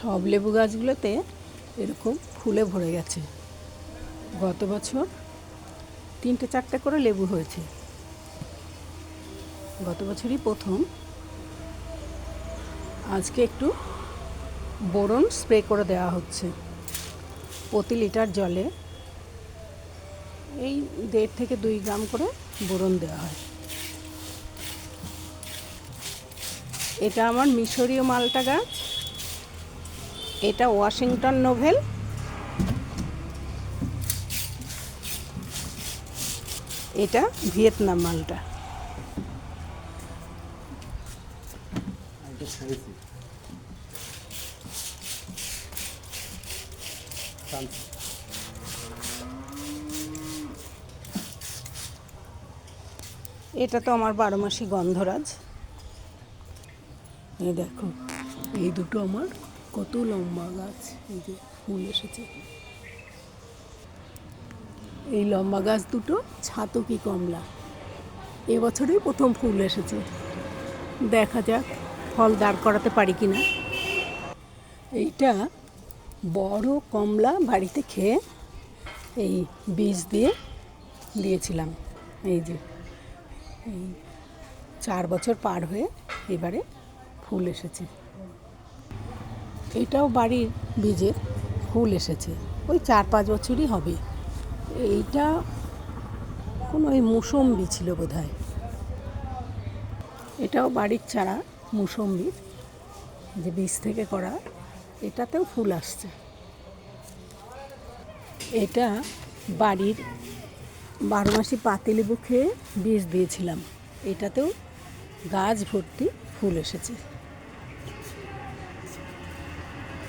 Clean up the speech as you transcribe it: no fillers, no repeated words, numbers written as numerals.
সব লেবু গাছগুলোতে এরকম ফুলে ভরে গেছে। গত বছর 3-4টে করে লেবু হয়েছে। গত বছরই প্রথম। আজকে একটু বোরন স্প্রে করে দেওয়া হচ্ছে। প্রতি লিটার জলে এই 1.5 থেকে 2 গ্রাম করে বোরন দেওয়া হয়। এটা আমার মিশরীয় মালটা গাছ, এটা ওয়াশিংটন নোভেল, এটা ভিয়েতনাম মালটা। এটা তো আমার 12 মাসি গন্ধরাজ। এই দেখো, এই দুটো আমার কত লম্বা গাছ, এই যে ফুল এসেছে। এই লম্বা গাছ দুটো ছাতকি কমলা, এবছরই প্রথম ফুল এসেছে। দেখা যাক ফল দাঁড় করাতে পারি কিনা। এইটা বড় কমলা, বাড়িতে খেয়ে এই বীজ দিয়েছিলাম। এই যে এই 4 বছর পার হয়ে এবারে ফুল এসেছে। এটাও বাড়ির বীজের, ফুল এসেছে ওই 4-5 বছরই হবে। এইটা কোনো ওই মুসম্বি ছিল বোধহয়। এটাও বাড়ির চারা, মুসম্বির যে বীজ থেকে করা, এটাতেও ফুল আসছে। এটা বাড়ির 12 মাসি পাতিলেবু খেয়ে বীজ দিয়েছিলাম, এটাতেও গাছ ভর্তি ফুল এসেছে।